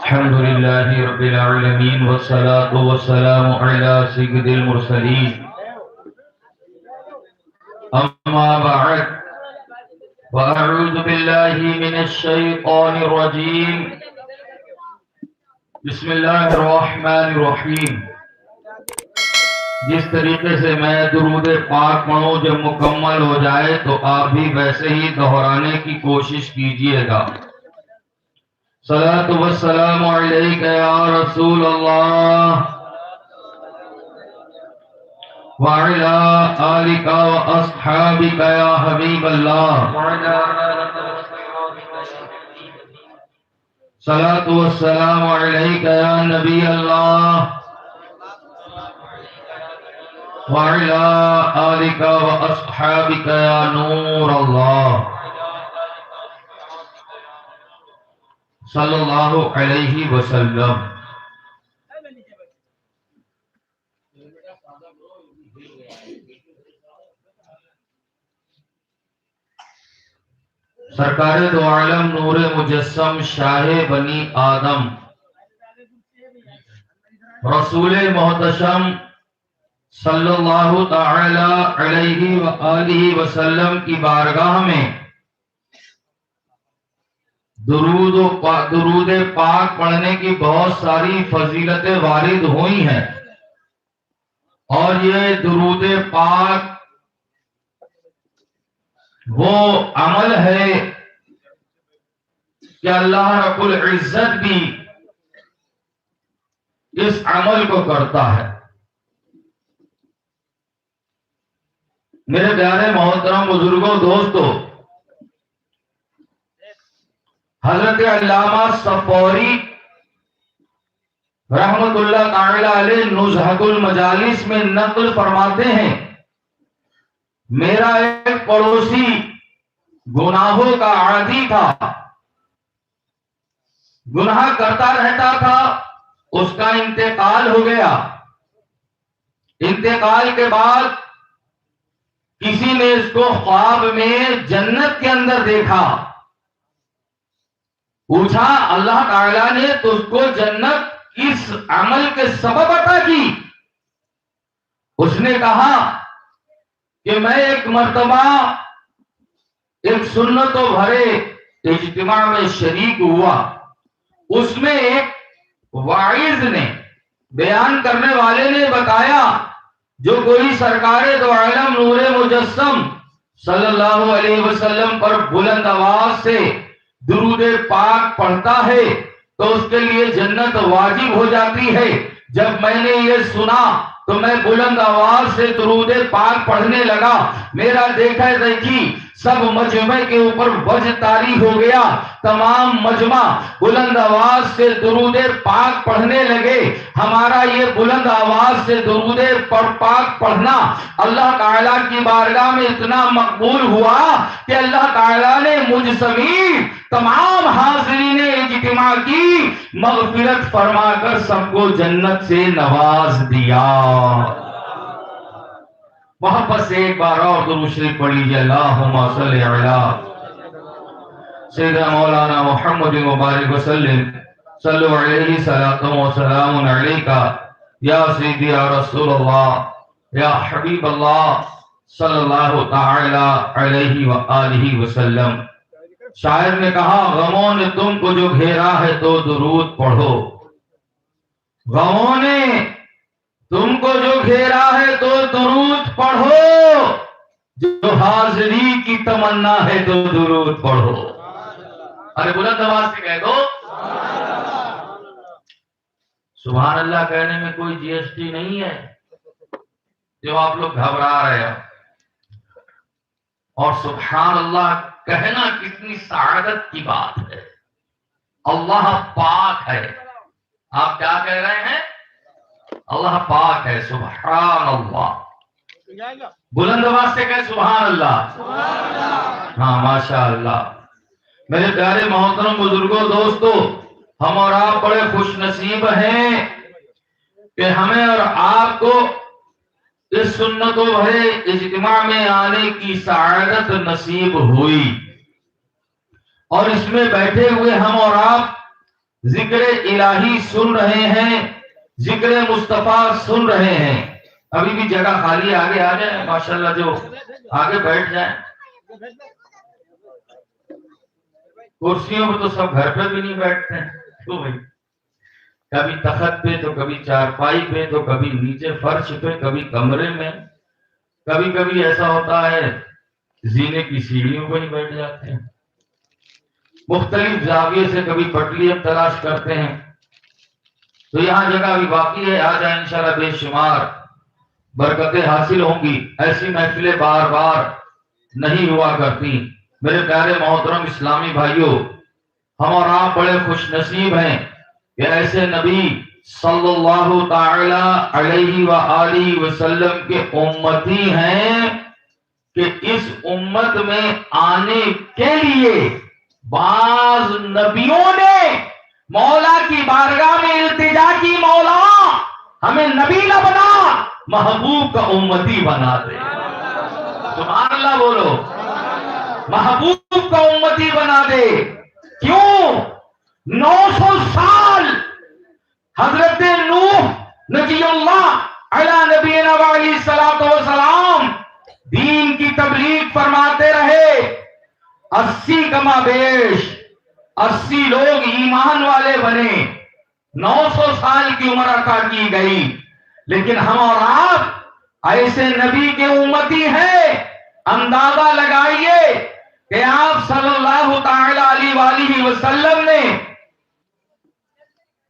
الحمد لله رب العالمين والصلاة والسلام على سيد المرسلين أما بعد وأعوذ بالله من الشيطان الرجيم بسم الله الرحمن الرحیم. جس طریقے سے میں درود پاک پڑھوں جب مکمل ہو جائے تو آپ بھی ویسے ہی دہرانے کی کوشش کیجئے گا. صلاۃ والسلام علیک یا رسول اللہ وعلی آلک واصحابک یا حبیب اللہ. صلاۃ والسلام علیک یا نبی اللہ وعلی آلک واصحابک یا نور اللہ صلی اللہ علیہ وسلم. سرکار دو عالم نور مجسم شاہ بنی آدم رسول محتشم صلی اللہ تعالی علیہ وآلہ وسلم کی بارگاہ میں درود پاک پڑھنے کی بہت ساری فضیلتیں وارد ہوئی ہیں، اور یہ درود پاک وہ عمل ہے کہ اللہ رب العزت بھی اس عمل کو کرتا ہے. میرے پیارے محترم بزرگوں دوستو، حضرت علامہ صفوری رحمت اللہ تعالی علیہ نزہۃ المجالس میں نقل فرماتے ہیں، میرا ایک پڑوسی گناہوں کا عادی تھا، گناہ کرتا رہتا تھا. اس کا انتقال ہو گیا. انتقال کے بعد کسی نے اس کو خواب میں جنت کے اندر دیکھا. پوچھا اللہ تعالیٰ نے تجھ کو جنت کس عمل کے سبب عطا کی؟ اس نے کہا کہ میں ایک مرتبہ ایک سنتوں بھرے اجتماع میں شریک ہوا. اس میں ایک واعظ نے، بیان کرنے والے نے بتایا، جو کوئی سرکار دو عالم نور مجسم صلی اللہ علیہ وسلم پر بلند آواز سے درود پاک پڑھتا ہے تو اس کے لیے جنت واجب ہو جاتی ہے. جب میں نے یہ سنا تو میں بلند آواز سے درود پاک پڑھنے لگا. میرا دیکھا دیکھی سب مجمع کے اوپر وجہ طاری ہو گیا. تمام مجمع بلند آواز سے درود پاک پڑھنے لگے. ہمارا یہ بلند آواز سے درود پاک پڑھنا اللہ تعالیٰ کی بارگاہ میں اتنا مقبول ہوا کہ اللہ تعالیٰ نے مجھ سمیت تمام حاضرین اجتماع کی مغفرت فرما کر سب کو جنت سے نواز دیا. محبت سے ایک بار اور درود شریف پڑھ لیجیے. اللہم صلی علی سیدنا مولانا محمد مبارک وسلم. صلو علیہ صلاۃ و سلام علیکہ یا سیدی یا رسول اللہ یا حبیب اللہ صلی اللہ تعالی علیہ وآلہ وسلم. شاعر نے کہا غموں نے تم کو جو گھیرا ہے تو درود پڑھو. غموں نے تم کو جو گھیرا ہے تو درود پڑھو. جو حاضری کی تمنا ہے تو درود پڑھو. ارے بلند آواز سے کہہ دو سبحان اللہ. کہنے میں کوئی جی ایس ٹی نہیں ہے جو آپ لوگ گھبرا رہے ہو. اور سبحان اللہ کہنا کتنی سعادت کی بات ہے. اللہ پاک ہے. آپ کیا کہہ رہے ہیں؟ اللہ پاک ہے. سبحان اللہ. بلند آواز سے کہے سبحان اللہ. ہاں ماشاء اللہ. میرے پیارے محترم بزرگوں دوستو، ہم اور آپ بڑے خوش نصیب ہیں کہ ہمیں اور آپ کو اس سنتوں بھرے اجتماع میں آنے کی سعادت نصیب ہوئی، اور اس میں بیٹھے ہوئے ہم اور آپ ذکر الہی سن رہے ہیں، ذکر مصطفیٰ سن رہے ہیں. ابھی بھی جگہ خالی، آگے آ جائیں ماشاءاللہ، جو آگے بیٹھ جائیں. کرسیوں پہ تو سب گھر پہ بھی نہیں بیٹھتے ہیں. کیوں بھائی؟ کبھی تخت پہ تو کبھی چارپائی پہ تو کبھی نیچے فرش پہ، کبھی کمرے میں. کبھی کبھی ایسا ہوتا ہے زینے کی سیڑھیوں پہ ہی بیٹھ جاتے ہیں. مختلف زاویے سے کبھی پٹلیاں تلاش کرتے ہیں. تو یہاں جگہ بھی باقی ہے، آ جائیں انشاءاللہ، بے شمار برکتیں حاصل ہوں گی. ایسی محفلیں بار بار نہیں ہوا کرتی. میرے پیارے محترم اسلامی بھائیوں، ہم اور آپ بڑے خوش نصیب ہیں کہ ایسے نبی صلی اللہ تعالی علیہ وآلہ وسلم کے امتی ہیں کہ اس امت میں آنے کے لیے بعض نبیوں نے مولا کی بارگاہ میں التجا کی، مولا ہمیں نبی نہ بنا، محبوب کا امتی بنا دے. سبحان اللہ بولو، محبوب کا امتی بنا دے. کیوں؟ 900 سال حضرت نوح نبی اللہ علی نبینا علیہ الصلوۃ والسلام دین کی تبلیغ فرماتے رہے. 80 کما بیش 80 لوگ ایمان والے بنے. 900 سال کی عمر عطا کی گئی. لیکن ہم اور آپ ایسے نبی کے امتی ہیں. اندازہ لگائیے کہ آپ صلی اللہ تعالی علیہ وآلہ وسلم نے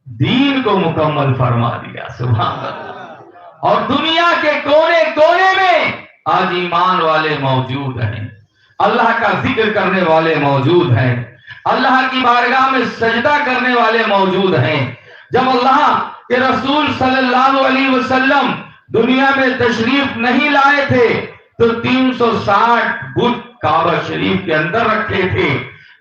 دین کو مکمل فرما دیا. سبحان اللہ. اور دنیا کے کونے کونے میں آج ایمان والے موجود ہیں، اللہ کا ذکر کرنے والے موجود ہیں، اللہ کی بارگاہ میں سجدہ کرنے والے موجود ہیں. جب اللہ کے رسول صلی اللہ علیہ وسلم دنیا میں تشریف نہیں لائے تھے تو 360 بت کعبہ شریف کے اندر رکھے تھے.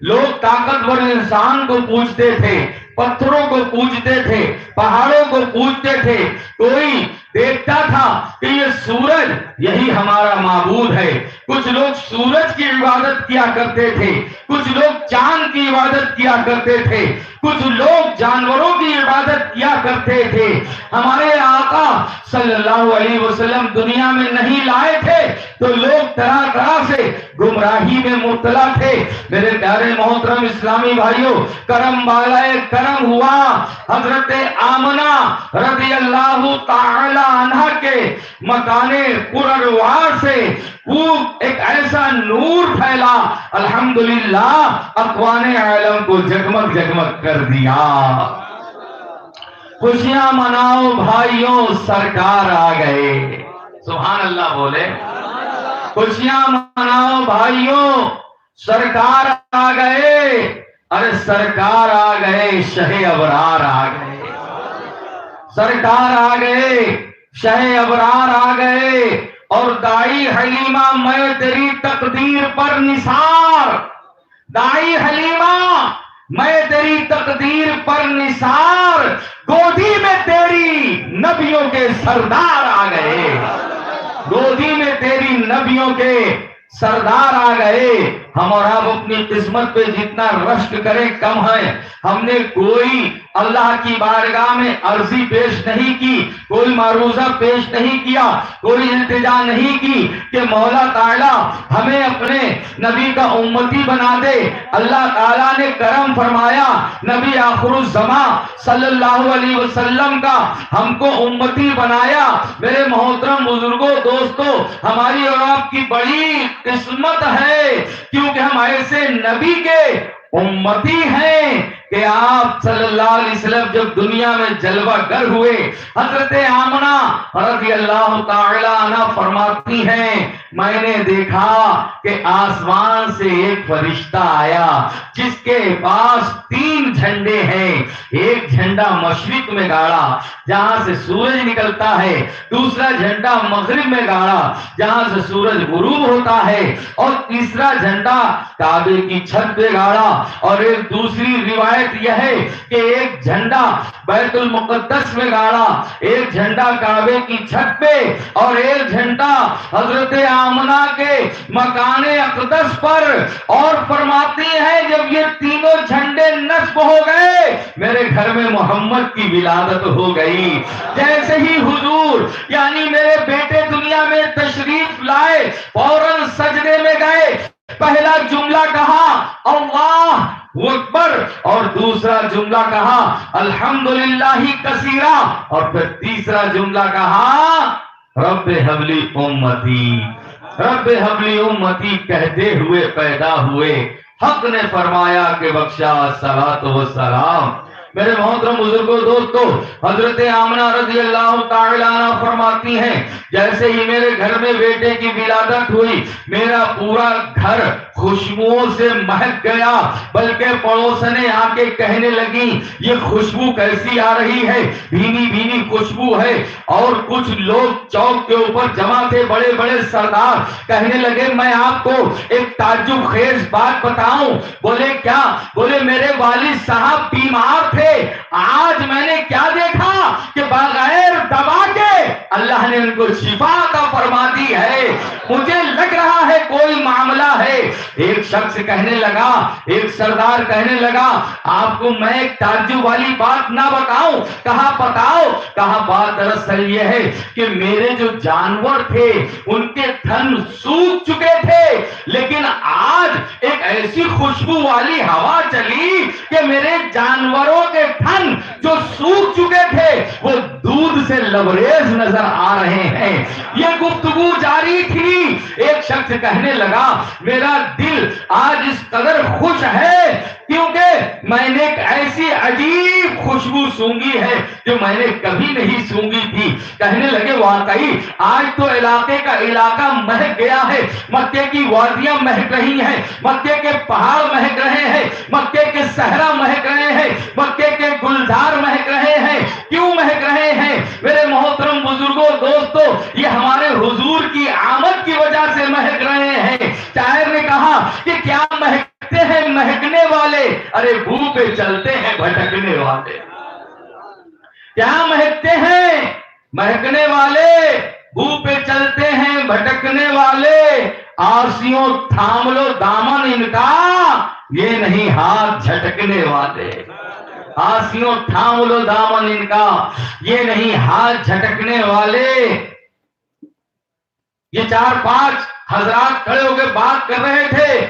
لوگ طاقتور انسان کو پوجتے تھے، پتھروں کو پوجتے تھے، پہاڑوں کو پوجتے تھے. کوئی دیکھتا تھا کہ یہ سورج یہی ہمارا معبود ہے. کچھ لوگ سورج کی عبادت کیا کرتے تھے، کچھ لوگ چاند کی عبادت کیا کرتے تھے، کچھ لوگ جانوروں کی عبادت کیا کرتے تھے. ہمارے آقا صلی اللہ علیہ وسلم دنیا میں نہیں لائے تھے تو لوگ طرح طرح سے گمراہی میں مبتلا تھے. میرے پیارے محترم اسلامی بھائیوں، کرم بالائے کرم ہوا. حضرت آمنہ رضی اللہ تعالی عنہ کے مکانے پرروار سے خوب ایک ایسا نور پھیلا، الحمدللہ اقوام عالم کو جگمگ جگمگ کر دیا. خوشیاں مناؤ بھائیوں، سرکار آ گئے. سبحان اللہ بولے. خوشیاں مناؤ بھائیوں، سرکار آ گئے. ارے سرکار آ گئے، شہ ابرار آ گئے. سرکار آ گئے، شہ ابرار آ گئے. اور دائی حلیمہ میں تیری تقدیر پر نثار. دائی حلیمہ میں تیری تقدیر پر نثار. گودی میں تیری نبیوں کے سردار آ گئے. گودی میں تیری نبیوں کے سردار آ گئے. ہم اور آپ اپنی قسمت پہ جتنا رشک کریں کم ہے. ہم نے کوئی اللہ کی بارگاہ میں عرضی پیش نہیں کی، کوئی معروضہ پیش نہیں کیا، کوئی التجا نہیں کی کہ مولا تعالی ہمیں اپنے نبی کا امتی بنا دے. اللہ تعالیٰ نے کرم فرمایا، نبی آخر الزمان صلی اللہ علیہ وسلم کا ہم کو امتی بنایا. میرے محترم بزرگوں، دوستوں، ہماری اور آپ کی بڑی قسمت ہے کیونکہ ہم ایسے نبی کے امتی ہیں کہ آپ صلی اللہ علیہ وسلم جب دنیا میں جلوہ گر ہوئے، حضرت آمنہ رضی اللہ تعالی عنہ فرماتی ہیں میں نے دیکھا کہ آسمان سے ایک فرشتہ آیا جس کے پاس 3 جھنڈے ہیں. ایک جھنڈا مشرق میں گاڑا جہاں سے سورج نکلتا ہے، دوسرا جھنڈا مغرب میں گاڑا جہاں سے سورج غروب ہوتا ہے، اور تیسرا جھنڈا کعبے کی چھت پہ گاڑا. اور ایک دوسری روایت یہ ہے کہ ایک جھنڈا بیت المقدس میں گاڑا، ایک جھنڈا کعبے کی چھت پہ اور ایک جھنڈا حضرت آمنہ کے مکان اقدس پر، اور فرماتی ہیں جب یہ تینوں جھنڈے نصب ہو گئے میرے گھر میں محمد کی ولادت ہو گئی۔ جیسے ہی حضور یعنی میرے بیٹے دنیا میں تشریف لائے فوراً سجدے میں گئے، پہلا جملہ کہا اللہ اکبر اور دوسرا جملہ کہا الحمدللہ کثیرا، اور پھر تیسرا جملہ کہا رب حبلی امتی، رب حبلی امتی کہتے ہوئے پیدا ہوئے۔ حق نے فرمایا کہ بخشا الصلاۃ والسلام۔ میرے محترم بزرگوں دوستو، حضرت آمنہ رضی اللہ تعالی عنہ فرماتی ہیں جیسے ہی میرے گھر میں بیٹے کی ولادت ہوئی میرا پورا گھر خوشبوؤں سے مہک گیا، بلکہ پڑوسنیں آ کے کہنے لگی یہ خوشبو کیسی آ رہی ہے، بھینی بھینی خوشبو ہے۔ اور کچھ لوگ چوک کے اوپر جمع تھے، بڑے بڑے سردار، کہنے لگے میں آپ کو ایک تعجب خیز بات بتاؤں۔ بولے کیا؟ بولے میرے والد صاحب بیمار تھے، آج میں نے کیا دیکھا کہ بغیر دوا کے اللہ نے ان کو شفا عطا فرما دی ہے، مجھے لگ رہا ہے کوئی معاملہ ہے۔ ایک شخص کہنے لگا، ایک سردار کہنے لگا آپ کو میں ایک تعجب والی بات نہ بتاؤں؟ کہا بتاؤ۔ کہا بات دراصل یہ ہے کہ میرے جو جانور تھے ان کے تھن سوکھ چکے تھے، لیکن آج ایک ایسی خوشبو والی ہوا چلی کہ میرے جانوروں کے تھن جو سوکھ چکے تھے وہ دودھ سے لبریز نظر آ رہے ہیں۔ یہ گفتگو جاری تھی، ایک شخص کہنے لگا میرا دل آج اس قدر خوش ہے کیونکہ میں نے ایک ایسی عجیب خوشبو سونگی ہے جو میں نے کبھی نہیں سونگی تھی۔ کہنے لگے واقعی آج تو علاقے کا علاقہ مہک گیا ہے، مکے کی وادیاں مہک رہی ہیں، مکے کے پہاڑ مہک رہے ہیں، مکے کے صحرا مہک رہے ہیں، مکے کے گلزار مہک رہے ہیں۔ کیوں مہک رہے ہیں میرے محترم بزرگوں دوستو؟ یہ ہمارے حضور کی آمد کی وجہ سے مہک رہے ہیں۔ شاعر نے کہا کہ کیا مہکتے ہیں مہکنے والے، ارے بو پہ چلتے ہیں بھٹکنے والے۔ کیا مہکتے ہیں مہکنے والے، بو پہ چلتے ہیں بھٹکنے والے، آرسیوں تھام لو دامن ان کا، یہ نہیں ہاتھ جھٹکنے والے۔ آرسیوں تھام لو دامن ان کا، یہ نہیں ہاتھ جھٹکنے والے۔ یہ 4-5 حضرات کھڑے ہو کے بات کر رہے تھے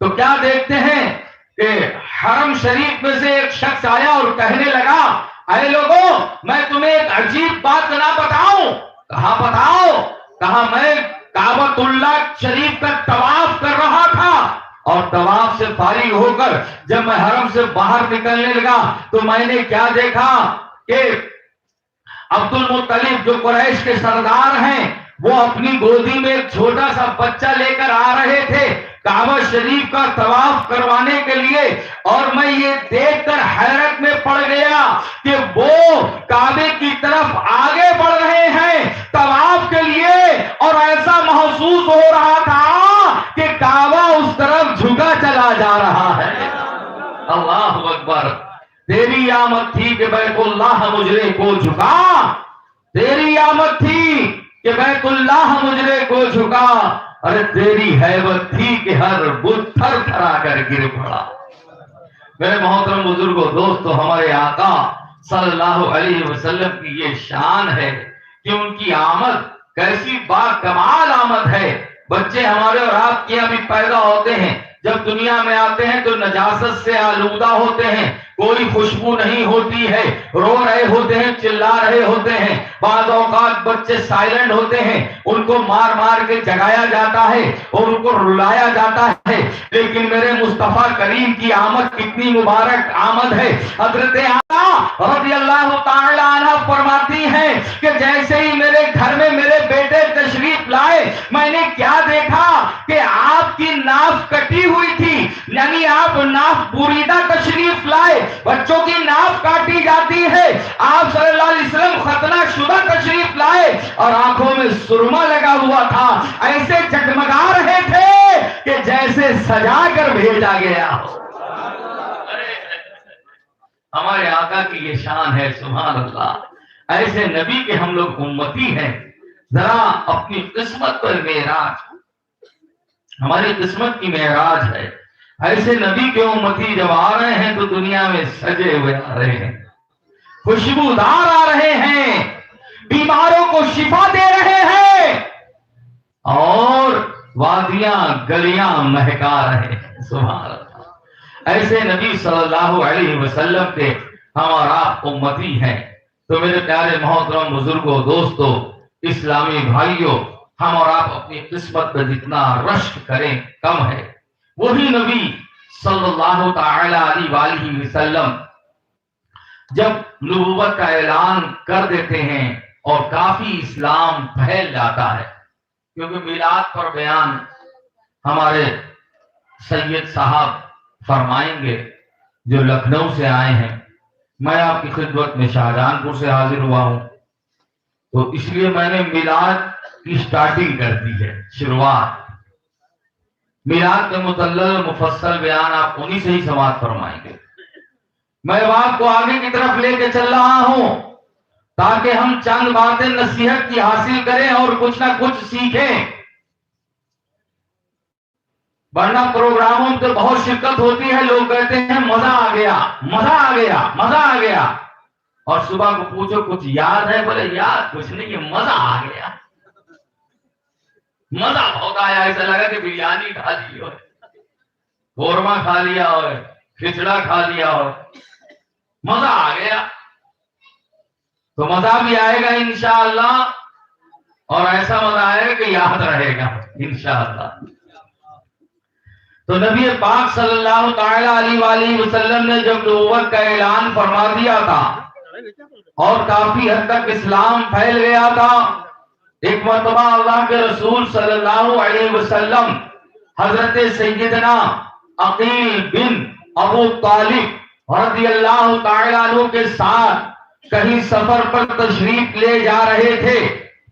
تو کیا دیکھتے ہیں کہ حرم شریف میں سے ایک شخص آیا اور کہنے لگا اے لوگوں میں تمہیں ایک عجیب بات نہ بتاؤں؟ کہا بتاؤ۔ کہا میں کعبۃ اللہ شریف کا طواف کر رہا تھا اور طواف سے فارغ ہو کر جب میں حرم سے باہر نکلنے لگا تو میں نے کیا دیکھا کہ عبد المطلب جو قریش کے سردار ہیں وہ اپنی گودی میں ایک چھوٹا سا بچہ لے کر آ رہے تھے کعبہ شریف کا طواف کروانے کے لیے، اور میں یہ دیکھ کر حیرت میں پڑ گیا کہ وہ کعبے کی طرف آگے بڑھ رہے ہیں طواف کے لیے، اور ایسا محسوس ہو رہا تھا کہ کعبہ اس طرف جھکا چلا جا رہا ہے۔ اللہ اکبر۔ تیری آمد تھی کہ بیت اللہ مجرے کو جھکا، تیری آمد تھی کہ بیت اللہ مجرے کو جھکا، ارے تیری حیبت تھی کہ ہر بت تھر تھرا کر گر پڑا۔ میرے محترم بزرگوں دوستو، ہمارے آقا صلی اللہ علیہ وسلم کی یہ شان ہے کہ ان کی آمد کیسی با کمال آمد ہے۔ بچے ہمارے اور آپ کے یہاں بھی پیدا ہوتے ہیں، جب دنیا میں آتے ہیں تو نجاست سے آلودہ ہوتے ہیں، کوئی خوشبو نہیں ہوتی ہے، رو رہے ہوتے ہیں، چلا رہے ہوتے ہیں، بعض اوقات بچے سائلنٹ ہوتے ہیں، ان کو مار مار کے جگایا جاتا ہے اور ان کو رلایا جاتا ہے، لیکن میرے مصطفیٰ کریم کی آمد کتنی مبارک آمد ہے۔ حضرت آمنہ رضی اللہ تعالی عنہ فرماتی ہیں کہ جیسے ہی میرے گھر میں میرے بیٹے تشریف لائے میں نے کیا دیکھا کہ آپ کی ناف کٹی ہوئی تھی، یعنی آپ ناف بریدہ تشریف لائے، بچوں کی ناف کاٹی جاتی ہے، آپ صلی اللہ علیہ وسلم ختنہ شدہ تشریف لائے اور آنکھوں میں سرما لگا ہوا تھا، ایسے جگمگا رہے تھے کہ جیسے سجا کر بھیجا گیا ہو۔ ہمارے آقا کی یہ شان ہے، سبحان اللہ. ایسے نبی کے ہم لوگ امتی ہیں. ذرا اپنی قسمت پر معراج، ہماری قسمت کی معراج ہے. ایسے نبی کے امتی جب آ رہے ہیں تو دنیا میں سجے ہوئے آ رہے ہیں، خوشبودار آ رہے ہیں، بیماروں کو شفا دے رہے ہیں، اور وادیاں گلیاں مہکا رہے ہیں. سبحان اللہ. ایسے نبی صلی اللہ علیہ وسلم کے ہم اور آپ امتی ہیں. تو میرے پیارے محترم بزرگوں، دوستوں، اسلامی بھائیوں، ہم اور آپ اپنی قسمت پہ جتنا رشک کریں کم ہے. وہی نبی صلی اللہ تعالی علیہ وآلہ وسلم جب نبوت کا اعلان کر دیتے ہیں اور کافی اسلام پھیل جاتا ہے، کیونکہ میلاد پر بیان ہمارے سید صاحب فرمائیں گے جو لکھنؤ سے آئے ہیں. میں آپ کی خدمت میں شاہجہان پور سے حاضر ہوا ہوں، تو اس لیے میں نے میلاد کی سٹارٹنگ کر دی ہے، شروعات. میلاد کے متعلق مفصل بیان آپ انہی سے ہی سماعت فرمائیں گے. میں آپ کو آگے کی طرف لے کے چل رہا ہوں تاکہ ہم چند باتیں نصیحت کی حاصل کریں اور کچھ نہ کچھ سیکھیں. ورنہ پروگراموں میں بہت شرکت ہوتی ہے، لوگ کہتے ہیں مزہ آ گیا، مزہ آ گیا، مزہ آ گیا، اور صبح کو پوچھو کچھ یاد ہے، بولے یاد کچھ نہیں ہے، مزہ آ گیا. مزہ بہت آیا، ایسا لگا کہ بریانی کھا لی ہو، قورمہ کھا لیا ہو، کھچڑا کھا لیا ہو، مزہ آ گیا. تو مزہ بھی آئے گا انشاءاللہ، اور ایسا مزہ آئے گا کہ یاد رہے گا انشاءاللہ. تو نبی پاک صلی اللہ تعالی علیہ وآلہ وسلم نے جب نبوت کا اعلان فرما دیا تھا اور کافی حد تک اسلام پھیل گیا تھا، ایک مرتبہ اللہ کے رسول صلی اللہ علیہ وسلم حضرت سیدنا عقیل بن ابو طالب رضی اللہ تعالی عنہ کے ساتھ کہیں سفر پر تشریف لے جا رہے تھے.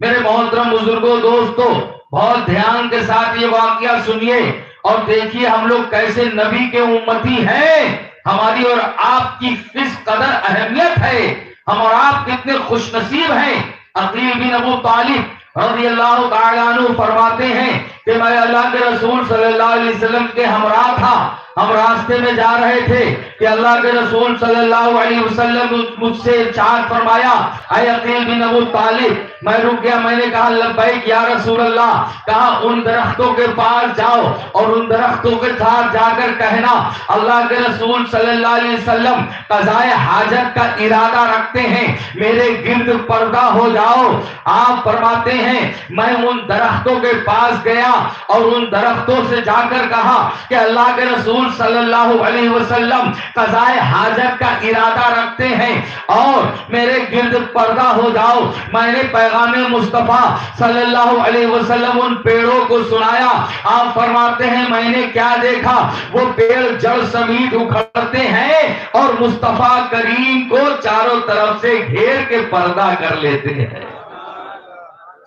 میرے محترم بزرگوں، دوستوں، بہت دھیان کے ساتھ یہ واقعہ سنیے اور دیکھیے ہم لوگ کیسے نبی کے امتی ہیں. ہماری اور آپ کی کس قدر اہمیت ہے، ہم اور آپ کتنے خوش نصیب ہیں. عقیل بن ابو طالب رضی اللہ تعالیٰ عنہ فرماتے ہیں کہ میں اللہ کے رسول صلی اللہ علیہ وسلم کے ہمراہ تھا. ہم راستے میں جا رہے تھے کہ اللہ کے رسول صلی اللہ علیہ وسلم مجھ سے ارشاد فرمایا، اے عقیل بن ابو طالب. میں رک گیا، میں نے کہا لبیک یا رسول اللہ. کہا ان درختوں کے پاس جاؤ اور ان درختوں کے ساتھ جا کر کہنا اللہ کے رسول صلی اللہ علیہ وسلم قضائے حاجت کا ارادہ رکھتے ہیں، میرے گرد پردہ ہو جاؤ. آپ فرماتے ہیں میں ان درختوں کے پاس گیا اور ان درختوں سے جا کر کہا کہ اللہ کے رسول صلی اللہ علیہ وسلم قضائے حاجت کا ارادہ رکھتے ہیں اور میرے گرد پردہ ہو جاؤ. میں نے پیغام مصطفیٰ صلی اللہ علیہ وسلم ان پیڑوں کو سنایا. آپ فرماتے ہیں میں نے کیا دیکھا، وہ پیڑ جڑ سمیت اکھڑتے ہیں اور مصطفیٰ کریم کو چاروں طرف سے گھیر کے پردہ کر لیتے ہیں.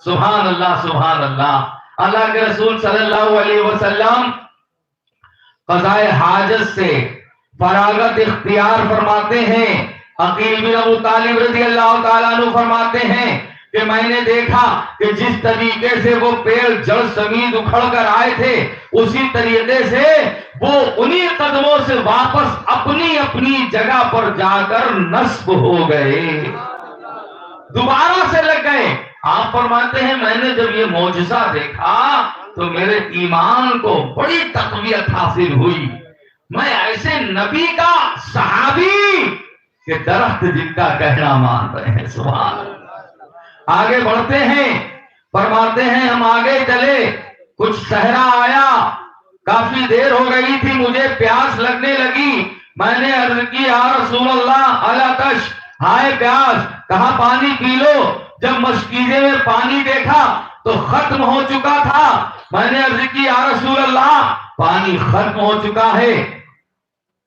سبحان اللہ، سبحان اللہ. اللہ کے رسول صلی اللہ علیہ وسلم قضائے حاجت سے فراغت اختیار فرماتے ہیں. عقیل بن ابو طالب رضی اللہ تعالیٰ عنہ فرماتے ہیں کہ میں نے دیکھا کہ جس طریقے سے وہ پیڑ جڑ سمیت اکھڑ کر آئے تھے اسی طریقے سے وہ انہی قدموں سے واپس اپنی اپنی جگہ پر جا کر نصب ہو گئے، دوبارہ سے لگ گئے. آپ فرماتے ہیں میں نے جب یہ معجزہ دیکھا تو میرے ایمان کو بڑی تقویت حاصل ہوئی. میں ایسے نبی کا صحابی کہ درخت جن کا کہنا مان رہے ہیں. سبحان اللہ. آگے بڑھتے ہیں، فرماتے ہیں ہم آگے چلے، کچھ صحرا آیا، کافی دیر ہو گئی تھی، مجھے پیاس لگنے لگی. میں نے عرض کی یا رسول اللہ الا تش، ہائے پیاس. کہا پانی پی لو. جب مشکیزے میں پانی دیکھا تو ختم ہو چکا تھا. میں نے عرض کی یا رسول اللہ پانی ختم ہو چکا ہے،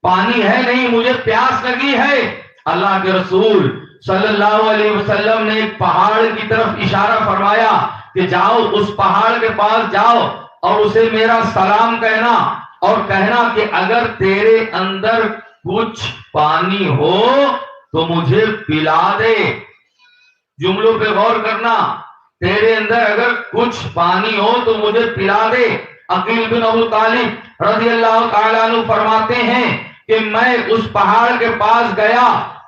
پانی ہے نہیں، مجھے پیاس لگی ہے. اللہ کے رسول صلی اللہ علیہ وسلم نے ایک پہاڑ کی طرف اشارہ فرمایا کہ جاؤ اس پہاڑ کے پاس جاؤ اور اسے میرا سلام کہنا اور کہنا کہ اگر تیرے اندر کچھ پانی ہو تو مجھے پلا دے. جملوں پہ غور کرنا. تیرے اندر اگر کچھ پانی ہو تو مجھے پلا دے. عقیل بن ابو طالب رضی اللہ تعالیٰ عنہ فرماتے ہیں کہ میں اس پہاڑ کے پاس گیا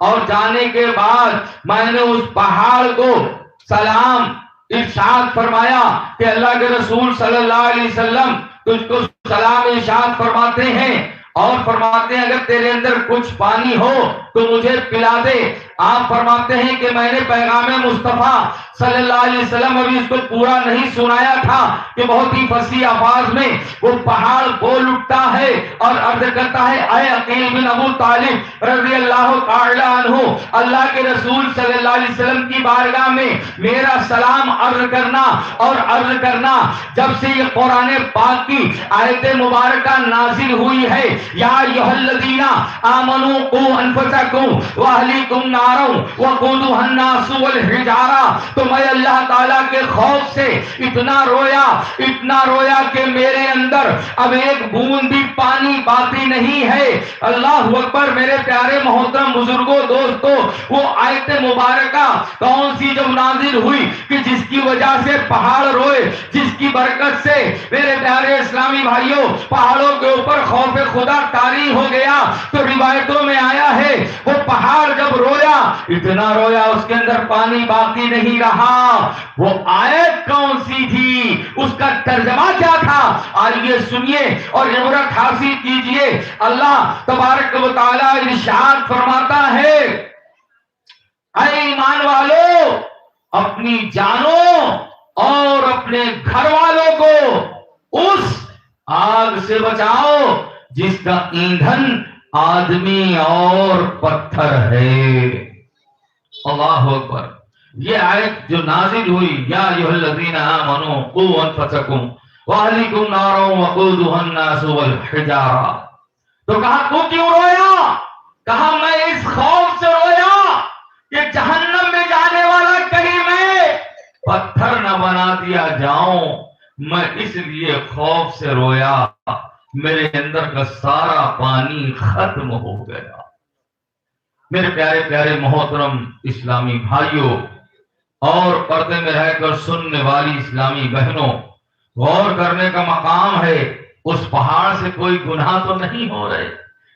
اور جانے کے بعد میں نے اس پہاڑ کو سلام ارشاد فرمایا کہ اللہ کے رسول صلی اللہ علیہ وسلم تجھ کو سلام ارشاد فرماتے ہیں اور فرماتے ہیں اگر تیرے اندر کچھ پانی ہو تو مجھے پلا دے. آپ فرماتے ہیں کہ میں نے پیغام مصطفیٰ صلی اللہ علیہ وسلم ابھی اس کو پورا نہیں سنایا تھا کہ بہت ہی فصیح الفاظ میں وہ پہاڑ بول اٹھتا ہے اور عرض کرتا ہے اے عقیل بن ابو طالب رضی اللہ تعالی عنہ اللہ کے رسول صلی اللہ علیہ وسلم کی بارگاہ میں میرا سلام عرض کرنا اور عرض کرنا. جب سے یہ قرآن پاک کی آیت مبارکہ نازل ہوئی ہے یا ایھا الذین آمنوا قوا انفسکم واہلیکم نارا وقودھا الناس والحجارہ، تو میں اللہ تعالیٰ کے خوف سے اتنا رویا کہ میرے اندر اب ایک بوند بھی پانی باقی نہیں ہے. اللہ اکبر. میرے پیارے محترم بزرگوں دوستوں، وہ آیت مبارکہ کون سی جب نازل ہوئی کہ جس کی وجہ سے پہاڑ روئے، جس کی برکت سے میرے پیارے اسلامی بھائیوں پہاڑوں کے اوپر خوف خدا طاری ہو گیا. تو روایتوں میں آیا ہے وہ پہاڑ جب رویا اتنا رویا اس کے اندر پانی باقی نہیں رہا. وہ آیت کون سی تھی، اس کا ترجمہ کیا تھا، آئیے سنیے اور عبرت حاصل کیجئے. اللہ تبارک و تعالی ارشاد فرماتا ہے اے ایمان والو اپنی جانوں اور اپنے گھر والوں کو اس آگ سے بچاؤ جس کا ایندھن آدمی اور پتھر ہے. اللہ اکبر. یہ آیت جو نازل ہوئی یا ایھا الذین آمنوا قوا انفسکم واہلیکم نارا وقودھا الناس والحجارہ، تو کہا تو کیوں رویا؟ کہا میں اس خوف سے رویا کہ جہنم میں جانے والا کہیں میں پتھر نہ بنا دیا جاؤں. میں اس لیے خوف سے رویا، میرے اندر کا سارا پانی ختم ہو گیا. میرے پیارے پیارے محترم اسلامی بھائیوں اور پردے میں رہ کر سننے والی اسلامی بہنوں، غور کرنے کا مقام ہے اس پہاڑ سے کوئی گناہ تو نہیں ہو رہے،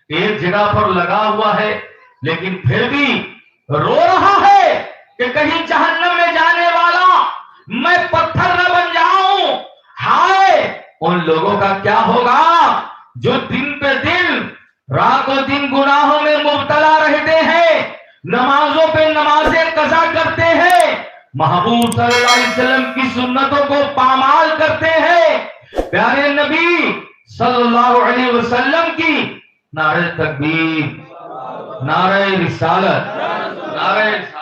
ایک جگہ پر لگا ہوا ہے لیکن پھر بھی رو رہا ہے کہ کہیں جہنم میں جانے والا میں پتھر نہ بن جاؤں. ہائے ان لوگوں کا کیا ہوگا جو دن پہ دن رات و دن گناہوں میں مبتلا رہتے ہیں، نمازوں پہ نمازیں قضا کرتے ہیں، محبوب صلی اللہ علیہ وسلم کی سنتوں کو پامال کرتے ہیں، پیارے نبی صلی اللہ علیہ وسلم کی نعرہ تکبیر، نعرہ رسالت، نعرہ رسالت.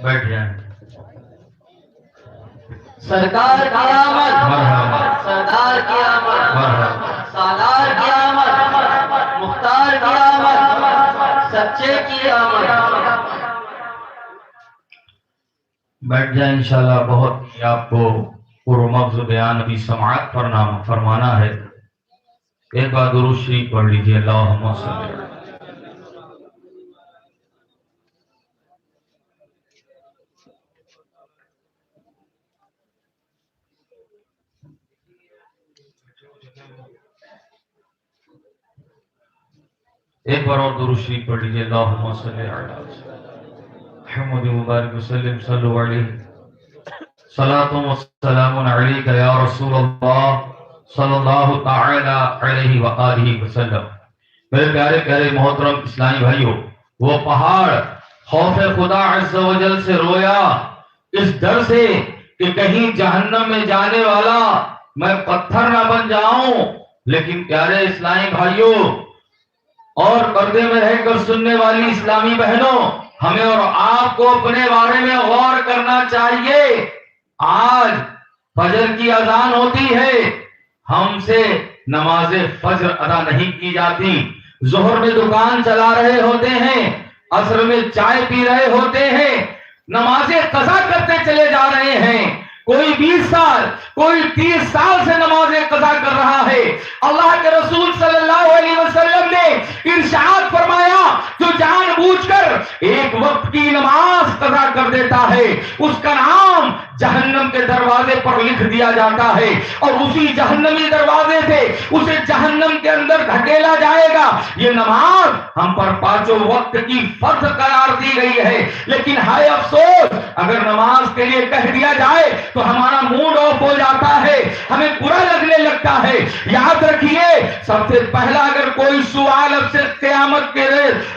بیٹھ جائیں. سرکار کی آمد، سردار کی آمد، سالار کی آمد، مختار کی آمد، سچے کی آمد. بیٹھ جائیں انشاءاللہ. بہت ہی آپ کو پرمغز بیان ابھی سماعت فرمانا ہے. ایک بار درود شریف پڑھ لیجیے. اللہم صلی اللہ علیہ. ایک بار اور درود شریف پڑھ لیجیے. اللہم صلی علی محمد مبارک وسلم صلو علیہ صلاۃ و سلام علیک یا رسول اللہ صلی اللہ تعالی علیہ وآلہ وسلم. میرے پیارے پیارے محترم اسلامی بھائیوں، وہ پہاڑ خوف خدا عز و جل سے رویا اس ڈر سے کہ کہیں جہنم میں جانے والا میں پتھر نہ بن جاؤں. لیکن پیارے اسلامی بھائیوں اور پردے میں رہ کر سننے والی اسلامی بہنوں، ہمیں اور آپ کو اپنے بارے میں غور کرنا چاہیے. آج فجر کی اذان ہوتی ہے، ہم سے نماز فجر ادا نہیں کی جاتی. ظہر میں دکان چلا رہے ہوتے ہیں, عصر میں چائے پی رہے ہوتے ہیں, نمازیں قضا کرتے چلے جا رہے ہیں. کوئی 20 سال, کوئی 30 سال سے نمازیں قضا کر رہا ہے. اللہ کے رسول صلی اللہ علیہ وسلم نے ارشاد فرمایا, جو جان بوجھ کر ایک وقت کی نماز قضا کر دیتا ہے اس کا نام جہنم کے دروازے پر لکھ دیا جاتا ہے, اور اسی جہنمی دروازے سے اسے جہنم کے اندر دھکیلا جائے گا. یہ نماز ہم پر 5 وقت کی فرض قرار دی گئی ہے, لیکن ہائے افسوس اگر نماز کے لیے کہہ دیا جائے تو ہمارا موڈ آف ہو جاتا ہے, ہمیں برا لگنے لگتا ہے. یاد رکھیے, سب سے پہلا اگر کوئی سوال اب سے قیامت کے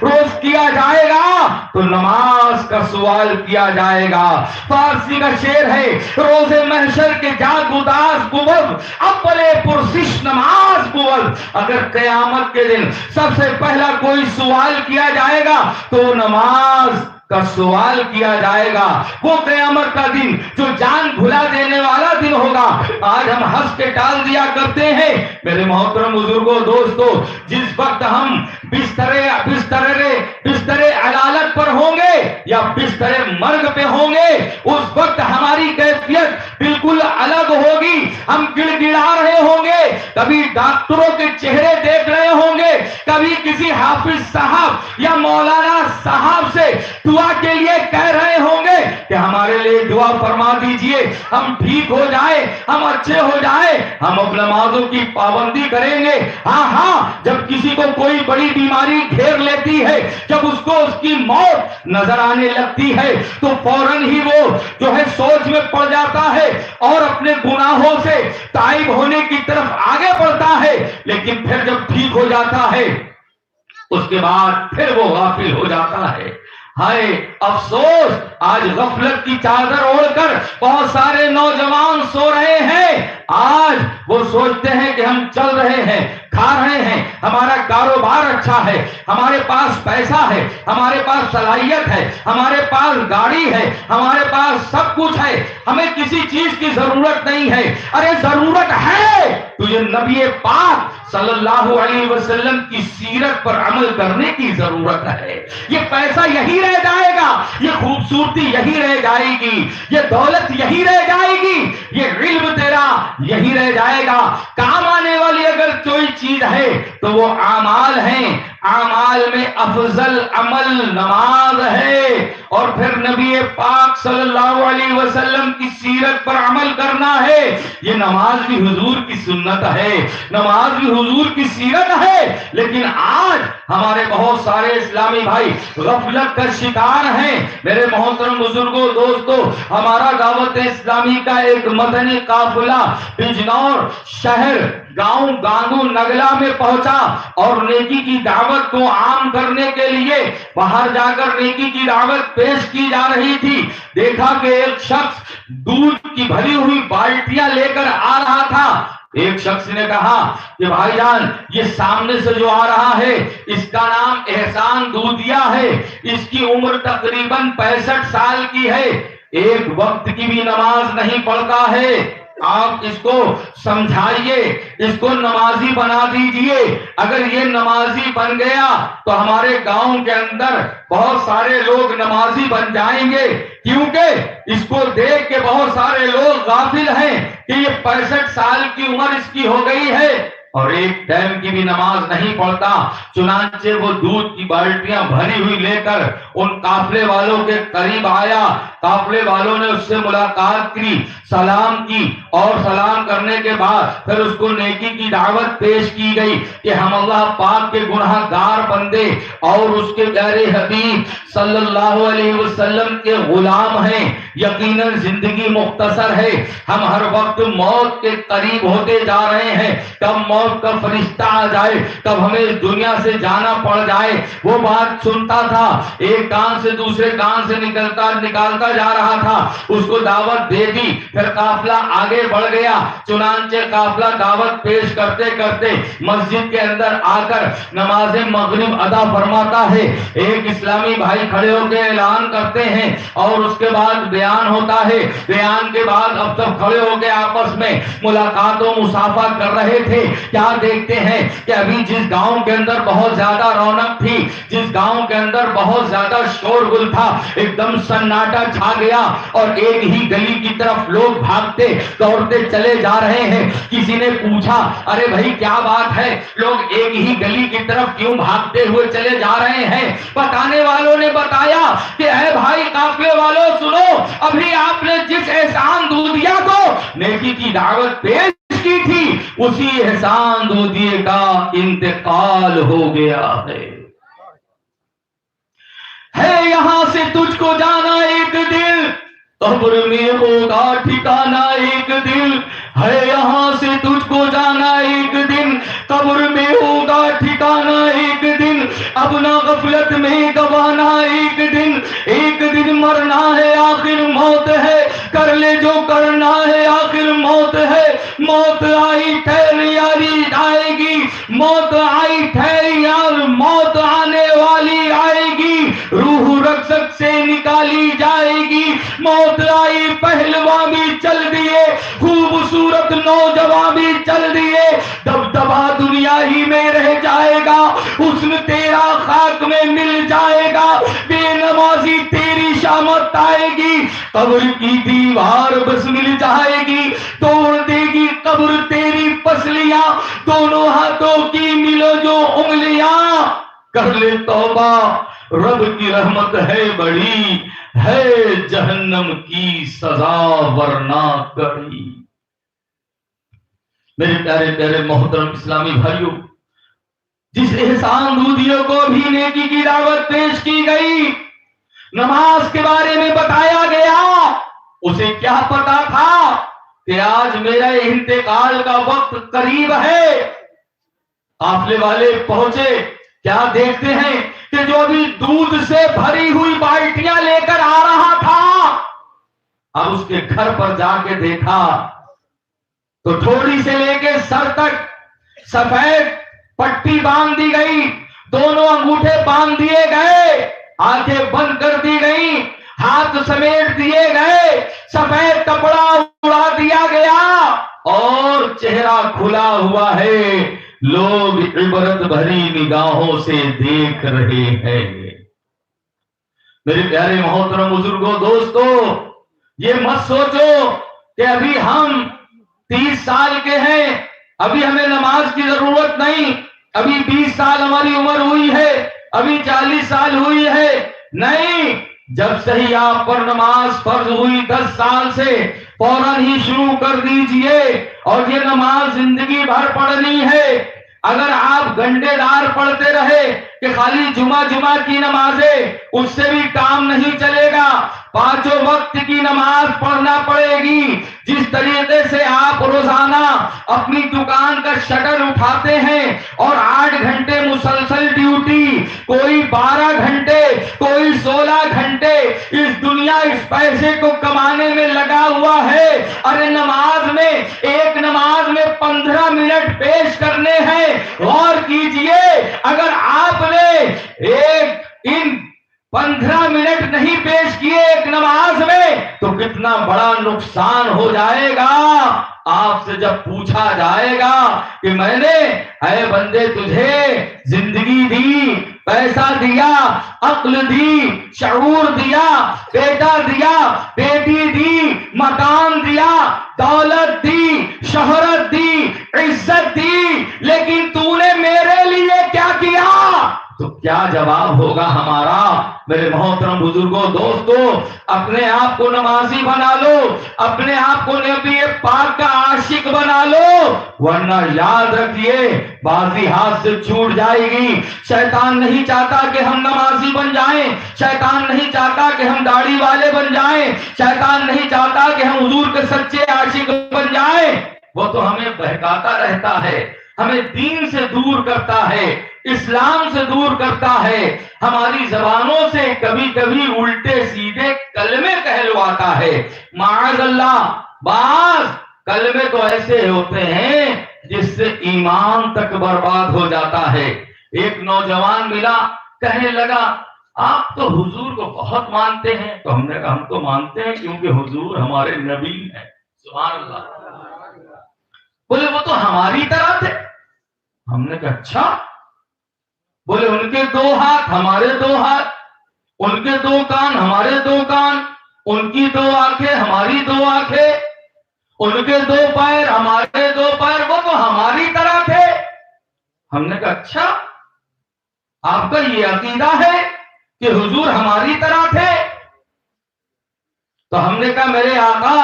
روز کیا جائے گا تو نماز کا سوال کیا جائے گا. فارسی کا شعر ہے, روز محشر کے جاگ اداس بود اول پرسش نماز بود. اگر قیامت کے دن سب سے پہلا کوئی سوال کیا جائے گا تو نماز کا سوال کیا جائے گا. وہ قیامت کا دن جو جان بھلا دینے والا دن ہوگا. آج ہم ہنس کے ٹال دیا کرتے ہیں میرے محترم بزرگوں, دوستو, جس وقت ہم بستر عدالت پر ہوں گے یا بستر مرگ پہ ہوں گے, اس وقت ہماری کیفیت بالکل الگ ہوگی. ہم گڑ گڑا رہے ہوں گے, کبھی ڈاکٹروں کے چہرے دیکھ رہے ہوں گے, کبھی کسی حافظ صاحب یا مولانا صاحب سے دعا کے لیے کہہ رہے ہوں گے کہ ہمارے لیے دعا فرما دیجئے, ہم ٹھیک ہو جائے, ہم اچھے ہو جائے, ہم اپنے نمازوں کی پابندی کریں گے. ہاں, جب کسی کو کوئی بڑی بیماری گھیر لیتی ہے, جب اس کو اس کی موت نظر آنے لگتی ہے تو فوراً ہی وہ جو ہے سوچ میں پڑ جاتا ہے اور اپنے گناہوں سے تائب ہونے کی طرف آگے بڑھتا ہے. لیکن پھر جب ٹھیک ہو جاتا ہے اس کے بعد پھر وہ غافل ہو جاتا ہے. ہائے افسوس, آج غفلت کی چادر اوڑھ کر بہت سارے نوجوان سو رہے ہیں. آج وہ سوچتے ہیں کہ ہم چل رہے ہیں, کھا رہے ہیں, ہمارا کاروبار اچھا ہے, ہمارے پاس پیسہ ہے, ہمارے پاس صلاحیت ہے, ہمارے پاس گاڑی ہے, ہمارے پاس سب کچھ ہے, ہمیں کسی چیز کی ضرورت نہیں ہے. ارے ضرورت ہے, تجھے نبی پاک صلی اللہ علیہ وسلم کی سیرت پر عمل کرنے کی ضرورت ہے. یہ پیسہ یہی رہ جائے گا, یہ خوبصورتی یہی رہ جائے گی, یہ دولت یہی رہ جائے گی, یہ علم تیرا یہی رہ جائے گا. کام آنے والی اگر کوئی چیز ہے تو وہ اعمال ہیں. اعمال میں افضل عمل نماز ہے, اور پھر نبی پاک صلی اللہ علیہ وسلم کی سیرت پر عمل کرنا ہے. یہ نماز بھی حضور کی سنت ہے, نماز بھی حضور کی سیرت ہے. لیکن آج ہمارے بہت سارے اسلامی بھائی غفلت کا شکار ہیں. میرے محترم بزرگوں, دوستو, ہمارا دعوت اسلامی کا ایک مدنی قافلہ بجنور شہر گاؤں گانگو نگلا میں پہنچا اور نیکی کی دعوت کو عام کرنے کے لیے باہر جا کر نیکی کی دعوت پیش کی جا رہی تھی. دیکھا کہ ایک شخص دودھ کی بھری ہوئی بالٹیاں لے کر آ رہا تھا. ایک شخص نے کہا کہ بھائی جان, یہ سامنے سے جو آ رہا ہے اس کا نام احسان دودھیا ہے, اس کی عمر تقریباً 65 سال کی ہے, ایک وقت کی بھی نماز نہیں پڑھتا ہے. آپ اس کو سمجھائیے, اس کو نمازی بنا دیجئے. اگر یہ نمازی بن گیا تو ہمارے گاؤں کے اندر بہت سارے لوگ نمازی بن جائیں گے, کیونکہ اس کو دیکھ کے بہت سارے لوگ غافل ہیں کہ یہ 65 سال کی عمر اس کی ہو گئی ہے اور ایک ٹائم کی بھی نماز نہیں پڑھتا. چنانچہ وہ دودھ کی بالٹیاں بھری ہوئی لے کر ان قافلے والوں کے قریب آیا. قافلے والوں نے اس سے ملاقات کی, سلام کی, اور سلام کرنے کے بعد پھر اس کو نیکی کی دعوت پیش کی گئی کہ ہم اللہ پاک کے گناہ گار بندے اور اس کے پیارے حبیب صلی اللہ علیہ وسلم کے غلام ہیں. یقیناً زندگی مختصر ہے, ہم ہر وقت موت کے قریب ہوتے جا رہے ہیں. کب موت موت کا فرشتہ آ جائے، کب ہمیں اس دنیا سے جانا پڑ جائے، وہ بات سنتا تھا، ایک کان سے دوسرے کان سے نکالتا جا رہا تھا، اس کو دعوت دے دی، پھر قافلہ آگے بڑھ گیا، چنانچہ قافلہ دعوت پیش کرتے کرتے مسجد کے اندر آ کر نماز مغرب ادا فرماتا ہے، ایک اسلامی بھائی کھڑے ہو کے اعلان کرتے ہیں اور اس کے بعد بیان ہوتا ہے، بیان کے بعد اب سب کھڑے ہو کے آپس میں ملاقات و مصافحہ کر رہے تھے، کیا دیکھتے ہیں کہ ابھی جس گاؤں کے اندر بہت زیادہ رونق تھی، جس گاؤں کے اندر بہت زیادہ شور گل تھا، ایک دم سناٹا چھا گیا اور ایک ہی گلی کی طرف لوگ بھاگتے دوڑتے چلے جا رہے ہیں۔ کسی نے پوچھا ارے بھائی کیا بات ہے، لوگ ایک ہی گلی کی طرف کیوں بھاگتے ہوئے چلے جا رہے ہیں؟ بتانے والوں نے بتایا کہ اے بھائی قافلے والوں سنو، ابھی آپ نے جس احسان دودیا کو نیکی کی دعوت پیش کی تھی، اسی احسان دودیے کا انتقال ہو گیا ہے یہاں سے تجھ کو جانا ایک دن، قبر میں ہوگا ٹھکانا ایک دن، ہے یہاں سے تجھ کو جانا ایک دن، قبر میں ہوگا ٹھکانا ایک دن، اب نہ غفلت میں گوانا ایک دن مرنا ہے آخر موت ہے، کر لے جو کرنا ہے آخر موت ہے، موت آئی ٹھہر یاری جائے گی، موت آئی ٹھہر یار موت آنے والی آئے گی، روح رخصت سے نکالی جائے گی، موت آئی پہلوان بھی چل دیے، خوبصورت نوجوان بھی چل دیے، دبدبا دنیا ہی میں رہ جائے گا، حسن تیرا خاک میں مل جائے گا، بے نمازی تیری شامت آئے گی، قبر کی دیوار بس مل جائے گی، توڑ دے گی قبر تیری پسلیاں، دونوں ہاتھوں کی ملو جو انگلیاں، کر لے توبہ رب کی رحمت ہے بڑی، ہے جہنم کی سزا ورنہ کڑی۔ میرے پیارے پیارے محترم اسلامی بھائیوں، جس احسان دودیوں کو بھی نیکی کی دعوت پیش کی گئی، نماز کے بارے میں بتایا گیا، اسے کیا پتا تھا کہ آج میرا انتقال کا وقت قریب ہے؟ قافلے والے پہنچے، کیا دیکھتے ہیں کہ جو ابھی دودھ سے بھری ہوئی بالٹیاں لے کر آ رہا تھا، اب اس کے گھر پر جا کے دیکھا تو تھوڑی سے لے کے سر تک سفید پٹی باندھ دی گئی، دونوں انگوٹھے باندھ دیے گئے، آنکھیں بند کر دی گئی، ہاتھ سمیٹ دیے گئے، سفید کپڑا اڑا دیا گیا اور چہرہ کھلا ہوا ہے، لوگ عبرت بھری نگاہوں سے دیکھ رہے ہیں۔ میرے پیارے محترم بزرگوں دوستو، یہ مت سوچو کہ ابھی ہم 30 سال کے ہیں، ابھی ہمیں نماز کی ضرورت نہیں، ابھی 20 سال ہماری عمر ہوئی ہے، ابھی 40 سال ہوئی ہے، نہیں، جب صحیح آپ پر نماز فرض ہوئی 10 سال سے فوراً ہی شروع کر دیجئے، اور یہ نماز زندگی بھر پڑھنی ہے۔ اگر آپ گھنٹے دار پڑھتے رہے کہ خالی جمعہ کی نمازیں، اس سے بھی کام نہیں چلے گا، 5 وقت کی نماز پڑھنا پڑے گی۔ جس طریقے سے آپ روزانہ اپنی دکان کا شٹر اٹھاتے ہیں اور 8 گھنٹے مسلسل ڈیوٹی، کوئی 12 گھنٹے، کوئی 16 گھنٹے اس دنیا اس پیسے کو کمانے میں لگا ہوا ہے، ارے نماز میں، ایک نماز میں 15 منٹ پیش کرنے ہیں، غور کیجئے، اگر آپ نے ان 15 منٹ نہیں پیش کیے ایک نماز میں تو کتنا بڑا نقصان ہو جائے گا۔ آپ سے جب پوچھا جائے گا کہ میں نے اے بندے تجھے زندگی دی، پیسہ دیا، عقل دی، شعور دیا، بیٹا دیا، بیٹی دی، مکان دیا، دولت دی، شہرت دی، عزت دی، لیکن تو نے میرے لیے کیا کیا؟ تو کیا جواب ہوگا ہمارا؟ میرے محترم بزرگوں دوستو، اپنے آپ کو نمازی بنا لو، اپنے آپ کو نبی پاک کا عاشق بنا لو، ورنہ یاد رکھیے بازی ہاتھ سے چھوٹ جائے گی۔ شیطان نہیں چاہتا کہ ہم نمازی بن جائیں، شیطان نہیں چاہتا کہ ہم داڑھی والے بن جائیں، شیطان نہیں چاہتا کہ ہم حضور کے سچے عاشق بن جائیں، وہ تو ہمیں بہکاتا رہتا ہے، ہمیں دین سے دور کرتا ہے، اسلام سے دور کرتا ہے، ہماری زبانوں سے کبھی کبھی الٹے سیدھے کلمے کہلواتا ہے۔ معاذ اللہ، بعض کلمے تو ایسے ہوتے ہیں جس سے ایمان تک برباد ہو جاتا ہے۔ ایک نوجوان ملا، کہنے لگا آپ تو حضور کو بہت مانتے ہیں۔ تو ہم نے کہا ہم تو مانتے ہیں کیونکہ حضور ہمارے نبی ہیں۔ سبحان اللہ۔ بولے وہ تو ہماری طرح تھے۔ ہم نے کہا اچھا؟ بولے ان کے 2 ہاتھ ہمارے 2 ہاتھ، ان کے 2 کان ہمارے 2 کان، ان کی 2 آنکھیں ہماری 2 آنکھیں، ان کے 2 پیر ہمارے 2 پیر، وہ تو ہماری طرح تھے۔ ہم نے کہا اچھا آپ کا یہ عقیدہ ہے کہ حضور ہماری طرح تھے؟ تو ہم نے کہا میرے آقا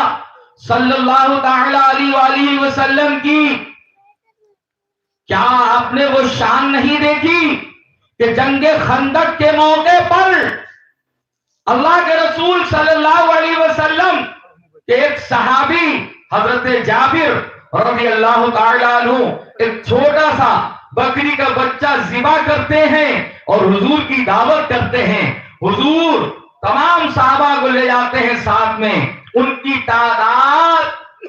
صلی اللہ تعالی علیہ وآلہ وسلم کی کیا آپ نے وہ شان نہیں دیکھی کہ جنگ خندق کے موقع پر اللہ کے رسول صلی اللہ علیہ وسلم کے ایک صحابی حضرت جابر رضی اللہ تعالی عنہ ایک چھوٹا سا بکری کا بچہ ذبح کرتے ہیں اور حضور کی دعوت کرتے ہیں۔ حضور تمام صحابہ کو لے جاتے ہیں ساتھ میں، ان کی تعداد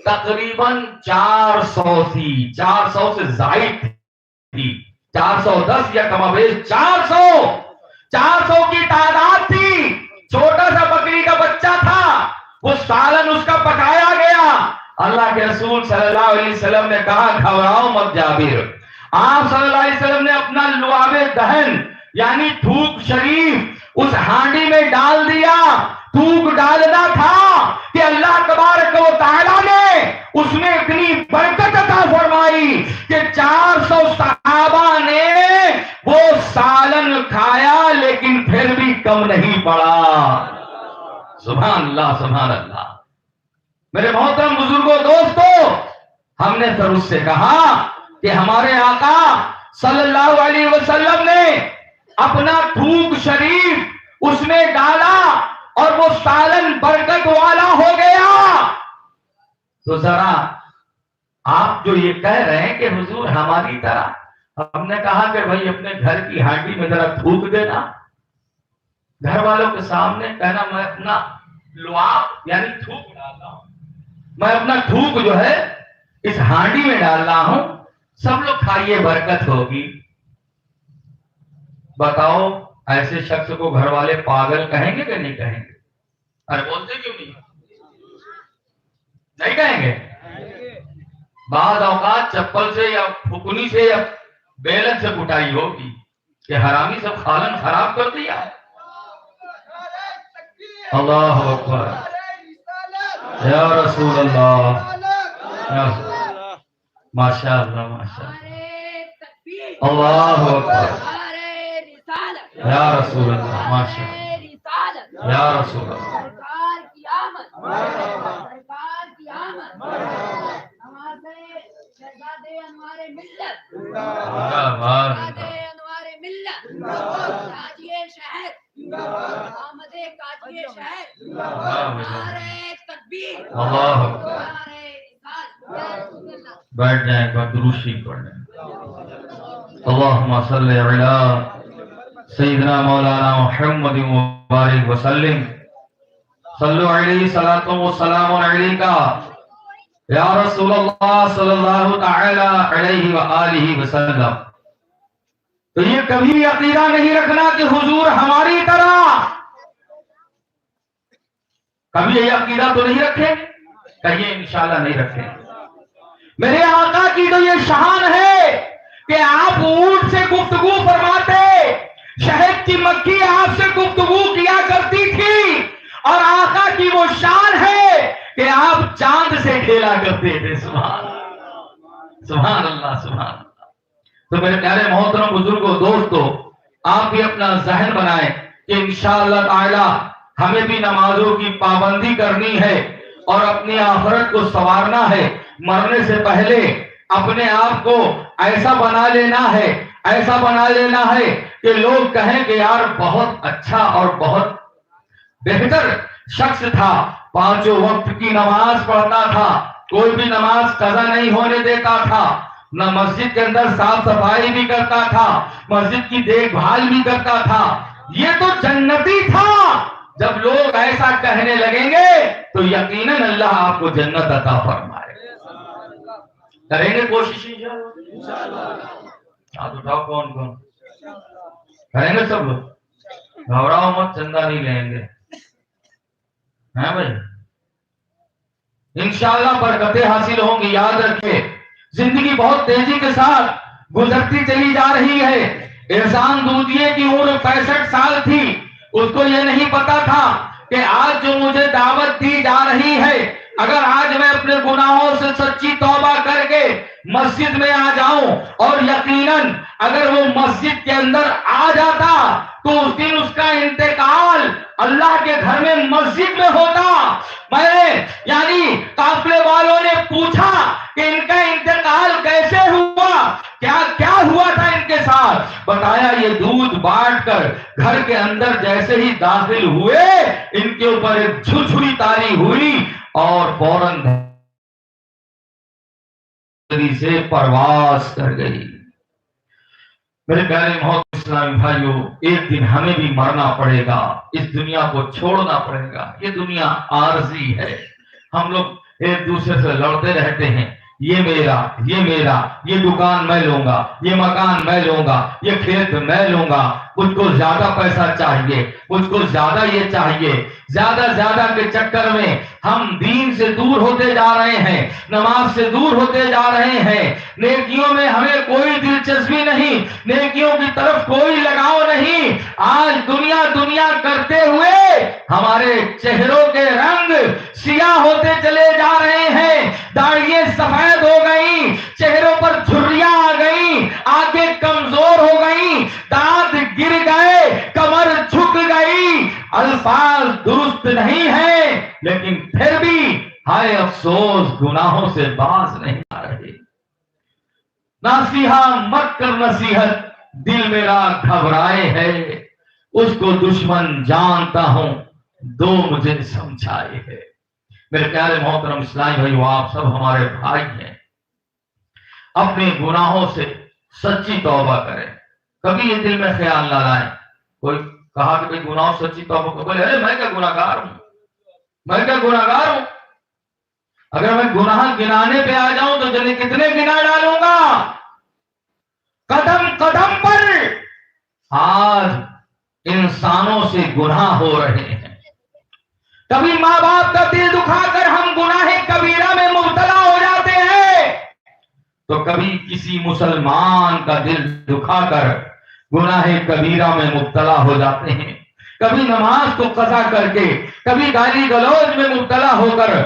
تقریباً 400 تھی، 400 سے زائد تھی، 410 یا کم بیش 400 کی تعداد تھی۔ چھوٹا سا بکری کا بچہ تھا، وہ سالن اس کا پکایا گیا۔ اللہ کے رسول صلی اللہ علیہ وسلم نے کہا گھبراؤ مت جابر۔ آپ صلی اللہ علیہ وسلم نے اپنا لعاب دہن یعنی تھوک شریف اس ہانڈی میں ڈال دیا۔ تھوک ڈالنا تھا کہ اللہ تبارک و تعالیٰ نے اس میں اتنی برکت عطا فرمائی کہ 400 صحابہ نے وہ سالن کھایا لیکن پھر بھی کم نہیں پڑا۔ سبحان اللہ، سبحان اللہ۔ میرے محترم بزرگوں، دوستو، ہم نے پھر اس سے کہا کہ ہمارے آقا صلی اللہ علیہ وسلم نے اپنا تھوک شریف اس میں ڈالا اور وہ سالن برکت والا ہو گیا۔ تو ذرا آپ جو یہ کہہ رہے ہیں کہ حضور ہماری طرح، ہم نے کہا کہ بھائی اپنے گھر کی ہانڈی میں ذرا تھوک دینا، گھر والوں کے سامنے کہنا میں اپنا لعاب یعنی تھوک ڈال رہا ہوں، میں اپنا تھوک جو ہے اس ہانڈی میں ڈال رہا ہوں، سب لوگ کھائیے برکت ہوگی۔ بتاؤ ایسے شخص کو گھر والے پاگل کہیں گے کہ نہیں کہیں گے؟ ارے بولتے کیوں نہیں کہیں گے؟ بعض اوقات چپل سے یا پھکنی سے یا بیلن سے کٹائی ہوگی کہ حرامی سب خالن خراب کر دیا۔ اللہ اکبر، یا رسول اللہ، ماشاء اللہ، ماشاء اللہ، اللہ اکبر، یا رسول اللہ، ماشاء اللہ، یا رسول اللہ۔ بیٹھ جائیں، ایک بار درود شریف پڑھ لیں۔ اللہم صلی علی سیدنا مولانا محمد مبارک وسلم، صلو علیہ صلاۃ و سلام علیکہ یا رسول اللہ صلی اللہ تعالی علیہ وآلہ وسلم۔ تو یہ کبھی عقیدہ نہیں رکھنا کہ حضور ہماری طرح، کبھی یہ عقیدہ تو نہیں رکھیں، کہیے انشاءاللہ نہیں رکھیں۔ میرے آقا کی تو یہ شان ہے کہ آپ اونٹ سے گفتگو فرماتے، شہد کی مکھی آپ سے گفتگو کیا کرتی تھی، اور آقا کی وہ شان ہے کہ آپ چاند سے کھیلا کرتے تھے۔ سبحان اللہ، سبحان اللہ، سبحان اللہ۔ تو میرے پیارے محترم بزرگوں، دوستو، آپ بھی اپنا ذہن بنائیں کہ انشاءاللہ تعالی ہمیں بھی نمازوں کی پابندی کرنی ہے اور اپنی آخرت کو سنوارنا ہے۔ مرنے سے پہلے اپنے آپ کو ایسا بنا لینا ہے، ایسا بنا لینا ہے کہ لوگ کہیں کہ یار بہت اچھا اور بہت بہتر شخص تھا، 5 وقت کی نماز پڑھتا تھا، کوئی بھی نماز قضا نہیں ہونے دیتا تھا، نہ مسجد کے اندر صاف صفائی بھی کرتا تھا، مسجد کی دیکھ بھال بھی کرتا تھا، یہ تو جنتی تھا۔ جب لوگ ایسا کہنے لگیں گے تو یقیناً اللہ آپ کو جنت عطا فرمائے۔ کریں گے کوشش انشاءاللہ؟ ہاتھ اٹھاؤ، کون کون کریں گے؟ سب لوگ گھبراؤ مت، چندہ نہیں لیں گے، ہیں بھائی؟ انشاءاللہ برکتیں حاصل ہوں گی۔ یاد رکھیں زندگی بہت تیزی کے ساتھ گزرتی چلی جا رہی ہے۔ احسان دودھیے کی عمر 65 سال تھی، اس کو یہ نہیں پتا تھا کہ آج جو مجھے دعوت دی جا رہی ہے، اگر آج میں اپنے گناہوں سے سچی توبہ کر کے مسجد میں آ جاؤں، اور یقیناً اگر وہ مسجد کے اندر آ جاتا تو اس دن اس کا انتقال اللہ کے گھر میں مسجد میں ہوتا۔ یعنی قافلے والوں نے پوچھا کہ ان کا انتقال کیسے ہوا، کیا ہوا تھا ان کے ساتھ؟ بتایا یہ دودھ بانٹ کر گھر کے اندر جیسے ہی داخل ہوئے، ان کے اوپر ایک جھرجھری تاری ہوئی اور فوراً سے پرواز کر گئی۔ میرے پیارے محترم اسلامی بھائیوں، ایک دن ہمیں بھی مرنا پڑے گا، اس دنیا کو چھوڑنا پڑے گا۔ یہ دنیا عارضی ہے، ہم لوگ ایک دوسرے سے لڑتے رہتے ہیں، یہ میرا، یہ میرا، یہ دکان میں لوں گا، یہ مکان میں لوں گا، یہ کھیت میں لوں گا، مجھ کو زیادہ پیسہ چاہیے، مجھ کو زیادہ یہ چاہیے۔ زیادہ کے چکر میں ہم دین سے دور ہوتے جا رہے ہیں، نماز سے دور ہوتے جا رہے ہیں، نیکیوں میں ہمیں کوئی دلچسپی نہیں، نیکیوں کی طرف کوئی لگاؤ نہیں۔ آج دنیا کرتے ہوئے ہمارے چہروں کے رنگ سیاہ ہوتے چلے جا رہے ہیں، داڑھیاں سفید ہو گئی، چہروں پر جھریاں آ گئی، آنکھیں کمزور ہو گئی، دانت گر گئے، کمر جھک گئی، الفاظ درست نہیں ہیں، لیکن پھر بھی ہائے افسوس گناہوں سے باز نہیں آ رہے۔ نصیحہ مت کر نصیحت، دل میرا گھبرائے ہے، اس کو دشمن جانتا ہوں، دو مجھے سمجھائے ہے۔ میرے پیارے محترم اسلامی بھائیو، آپ سب ہمارے بھائی ہیں، اپنے گناہوں سے سچی توبہ کریں۔ کبھی یہ دل میں خیال نہ لائیں، کوئی کہا کہ بھئی گناہوں سے سچی توبہ کو بولے، ارے میں کیا گناہگار ہوں، میں کیا گناہگار ہوں؟ اگر میں گناہ گنانے پہ آ جاؤں تو جنہیں کتنے گنا ڈالوں گا؟ قدم قدم پر آج انسانوں سے گناہ ہو رہے ہیں۔ کبھی ماں باپ کا دل دکھا کر ہم گناہ کبیرہ میں مبتلا ہو جاتے ہیں، تو کبھی کسی مسلمان کا دل دکھا کر گناہ کبیرہ میں مبتلا ہو جاتے ہیں، کبھی نماز کو قضا کر کے، کبھی گالی گلوچ میں مبتلا ہو کر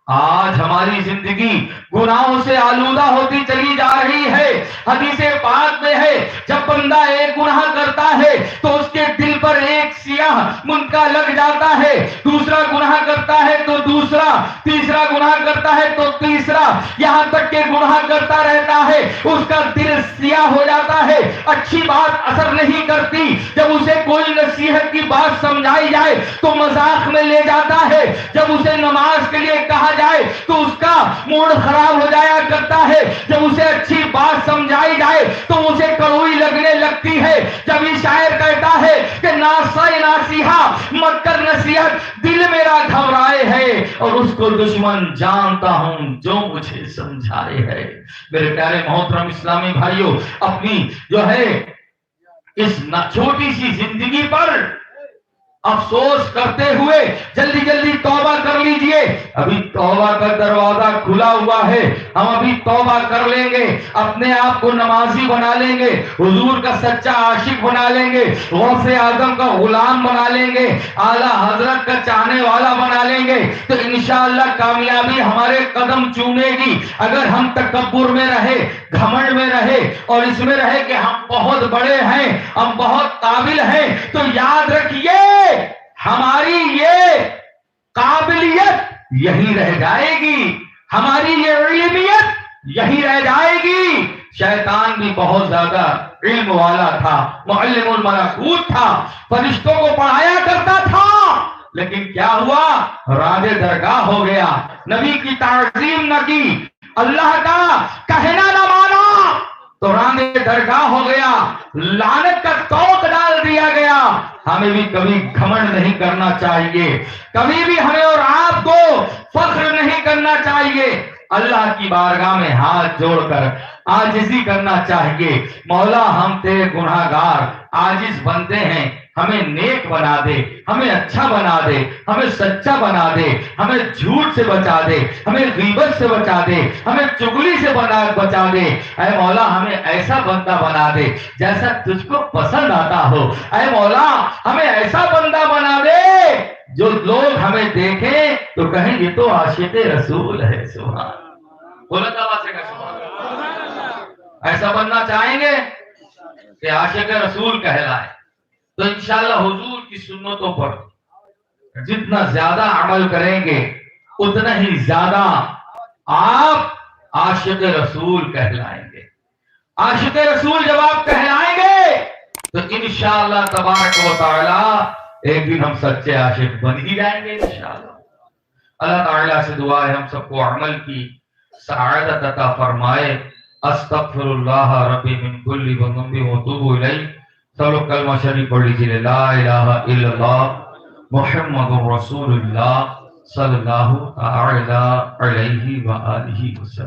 آج ہماری زندگی گناہوں سے آلودہ ہوتی چلی جا رہی ہے۔ حدیث پاک میں ہے جب بندہ ایک گناہ کرتا ہے تو اس کے دل پر ایک سیاہ منکا لگ جاتا ہے، دوسرا گناہ کرتا ہے تو دوسرا، تیسرا گناہ کرتا ہے تو تیسرا، یہاں تک کہ گناہ کرتا رہتا ہے، اس کا دل سیاہ ہو جاتا ہے، اچھی بات اثر نہیں کرتی، جب اسے کوئی نصیحت کی بات سمجھائی جائے تو مذاق میں لے جاتا ہے، جب اسے نماز کے لیے کہا جائے تو اس کا موڈ خراب ہو جایا کرتا ہے، جب اسے اچھی بات سمجھائی جائے تو اسے کڑوئی لگنے لگتی ہے۔ جب یہ شاعر کہتا ہے کہ نصیحہ مت کر نصیحت، دل میرا گھبرائے ہے، اور اس کو دشمن جانتا ہوں جو مجھے سمجھائے ہے۔ میرے پیارے محترم اسلامی بھائیوں، اپنی جو ہے اس چھوٹی سی زندگی پر افسوس کرتے ہوئے جلدی جلدی توبہ کر لیجئے، ابھی توبہ کا دروازہ کھلا ہوا ہے، ہم ابھی توبہ کر لیں گے، اپنے آپ کو نمازی بنا لیں گے، حضور کا سچا عاشق بنا لیں گے، غوث اعظم کا غلام بنا لیں گے، اعلیٰ حضرت کا چاہنے والا بنا لیں گے، تو انشاءاللہ کامیابی ہمارے قدم چومے گی۔ اگر ہم تکبر میں رہے، گھمنڈ میں رہے، اور اس میں رہے کہ ہم بہت بڑے ہیں، ہم بہت قابل ہیں، تو یاد رکھیے ہماری یہ قابلیت یہی رہ جائے گی، ہماری یہ علمیت یہی رہ جائے گی۔ شیطان بھی بہت زیادہ علم والا تھا، معلم الملکوت تھا، فرشتوں کو پڑھایا کرتا تھا، لیکن کیا ہوا؟ راج درگاہ ہو گیا، نبی کی تعظیم نہ کی، اللہ کا کہنا نہ مانا تو رام درگاہ ہو گیا، لعنت کا توق ڈال دیا گیا۔ ہمیں بھی کبھی گھمنڈ نہیں کرنا چاہیے، کبھی بھی ہمیں اور آپ کو فخر نہیں کرنا چاہیے۔ اللہ کی بارگاہ میں ہاتھ جوڑ کر عاجزی کرنا چاہیے، مولا ہم تیرے گناہگار عاجز بندے ہیں، ہمیں نیک بنا دے، ہمیں اچھا بنا دے، ہمیں سچا بنا دے، ہمیں جھوٹ سے بچا دے، ہمیں غیبت سے بچا دے، ہمیں چغلی سے بچا دے۔ اے مولا ہمیں ایسا بندہ بنا دے جیسا تجھ کو پسند آتا ہو۔ اے مولا ہمیں ایسا بندہ بنا دے جو لوگ ہمیں دیکھیں تو کہیں یہ تو عاشق رسول ہے۔ سبحان بلند آواز سے کہا سبحان اللہ۔ ایسا بننا چاہیں گے کہ عاشق رسول کہلائے تو انشاءاللہ حضور کی سنتوں پر جتنا زیادہ عمل کریں گے اتنا ہی زیادہ آپ عاشق رسول کہلائیں گے۔ عاشق رسول جب آپ کہلائیں گے تو انشاءاللہ تبارک و تعالی ایک دن ہم سچے عاشق بن ہی جائیں گے انشاءاللہ۔ اللہ تعالیٰ سے دعا ہے ہم سب کو عمل کی سعادت عطا فرمائے۔ استغفر اللہ ربی من کل ذنب واتوب الیہ۔ سب لوگ کلمہ شریف پڑھ لیجیے، لا الہ الا اللہ محمد رسول اللہ صلی اللہ علیہ وآلہ وسلم۔